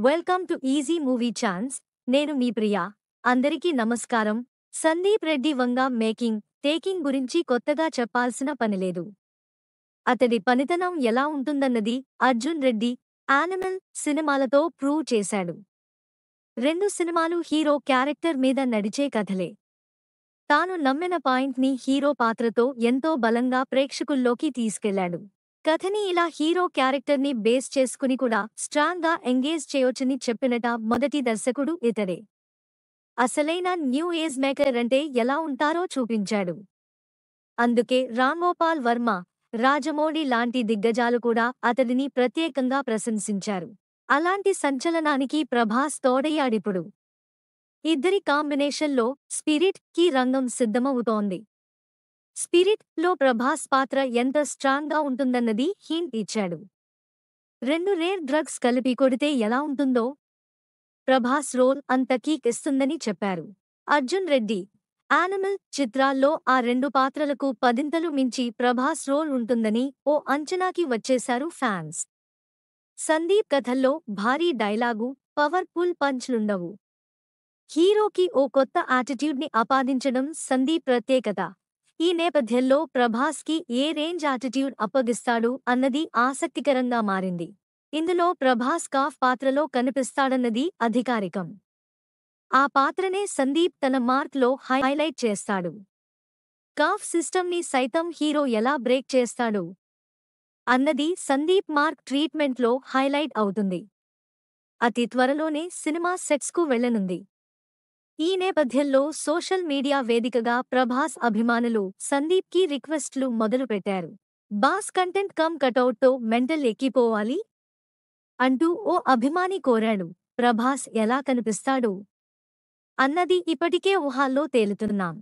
Welcome to easy movie chance. నేను మీ ప్రియా. అందరికీ నమస్కారం. సందీప్ రెడ్డి వంగ మేకింగ్, టేకింగ్ గురించి కొత్తగా చెప్పాల్సిన పనిలేదు. అతడి పనితనం ఎలా ఉంటుందన్నది అర్జున్ రెడ్డి యానిమల్ సినిమాలతో ప్రూవ్ చేశాడు. 2 సినిమాలు హీరో క్యారెక్టర్ మీద నడిచే కథలే. తాను నమ్మిన పాయింట్ని హీరో పాత్రతో ఎంతో బలంగా ప్రేక్షకుల్లోకి తీసుకెళ్లాడు. కథని ఇలా హీరో క్యారెక్టర్ని బేస్ చేసుకుని కూడా స్ట్రాంగ్గా ఎంగేజ్ చేయొచ్చని చెప్పినట మొదటి దర్శకుడు ఇతడే. అసలైన న్యూ ఏజ్ మేకర్ అంటే ఎలా ఉంటారో చూపించాడు. అందుకే రాంగోపాల్ వర్మ, రాజమౌళి లాంటి దిగ్గజాలు కూడా అతడిని ప్రత్యేకంగా ప్రశంసించారు. అలాంటి సంచలనానికి ప్రభాస్ తోడయ్యాడిప్పుడు. ఇద్దరి కాంబినేషన్లో స్పిరిట్ కి రంగం సిద్ధమవుతోంది. స్పిరిట్ లో ప్రభాస్ పాత్ర ఎంత స్ట్రాంగ్గా ఉంటుందన్నది హింట్ ఇచ్చాడు. 2 రేర్ డ్రగ్స్ కలిపి కొడితే ఎలా ఉంటుందో ప్రభాస్ రోల్ అంత కిక్ ఇస్తుందని చెప్పారు. అర్జున్ రెడ్డి యానిమల్ చిత్రాల్లో ఆ 2 పాత్రలకు పదింతలు మించి ప్రభాస్ రోల్ ఉంటుందని ఓ అంచనాకి వచ్చేశారు ఫ్యాన్స్. సందీప్ కథల్లో భారీ డైలాగు, పవర్ఫుల్ పంచ్లుండవు. హీరోకి ఓ కొత్త యాటిట్యూడ్ని ఆపాదించడం సందీప్ ప్రత్యేకత. ఈ నేపథ్యంలో ప్రభాస్కి ఏ రేంజ్ యాటిట్యూడ్ అప్పగిస్తాడు అన్నది ఆసక్తికరంగా మారింది. ఇందులో ప్రభాస్ కాఫ్ పాత్రలో కనిపిస్తాడన్నది అధికారికం. ఆ పాత్రనే సందీప్ తన మార్క్లో హైలైట్ చేస్తాడు. కాఫ్ సిస్టమ్ని సైతం హీరో ఎలా బ్రేక్ చేస్తాడు అన్నది సందీప్ మార్క్ ట్రీట్మెంట్లో హైలైట్ అవుతుంది. అతి త్వరలోనే సినిమా సెట్స్కు వెళ్లనుంది. ఈ నేపథ్యంలో సోషల్ మీడియా వేదికగా ప్రభాస్ అభిమానులు సందీప్కి రిక్వెస్ట్లు మొదలుపెట్టారు. బాస్ కంటెంట్ కమ్ కటౌట్తో మెంటల్ ఎక్కిపోవాలి అంటూ ఓ అభిమాని కోరాడు. ప్రభాస్ ఎలా కనిపిస్తాడు అన్నది ఇప్పటికే ఊహాల్లో తేలుతున్నాం.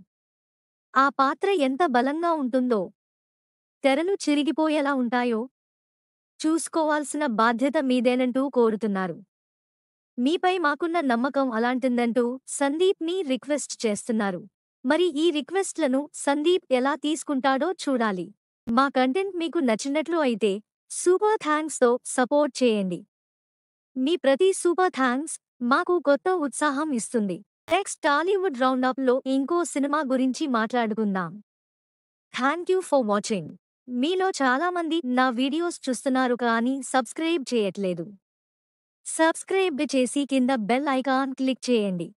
ఆ పాత్ర ఎంత బలంగా ఉంటుందో, తెరలు చిరిగిపోయేలా ఉంటాయో చూసుకోవాల్సిన బాధ్యత మీదేనంటూ కోరుతున్నారు. మీపై మాకున్న నమ్మకం అలాంటిదంటూ సందీప్ని రిక్వెస్ట్ చేస్తున్నారు. మరి ఈ రిక్వెస్ట్లను సందీప్ ఎలా తీసుకుంటాడో చూడాలి. మా కంటెంట్ మీకు నచ్చినట్లు అయితే సూపర్ థాంక్స్తో సపోర్ట్ చేయండి. మీ ప్రతి సూపర్ థాంక్స్ మాకు కొత్త ఉత్సాహం ఇస్తుంది. నెక్స్ట్ టాలీవుడ్ రౌండప్లో ఇంకో సినిమా గురించి మాట్లాడుకుందాం. Thank you for watching. మీలో చాలామంది నా వీడియోస్ చూస్తున్నారు కానీ సబ్స్క్రైబ్ చేయట్లేదు. సబ్స్క్రైబ్ చేసి కింద బెల్ ఐకాన్ క్లిక్ చేయండి.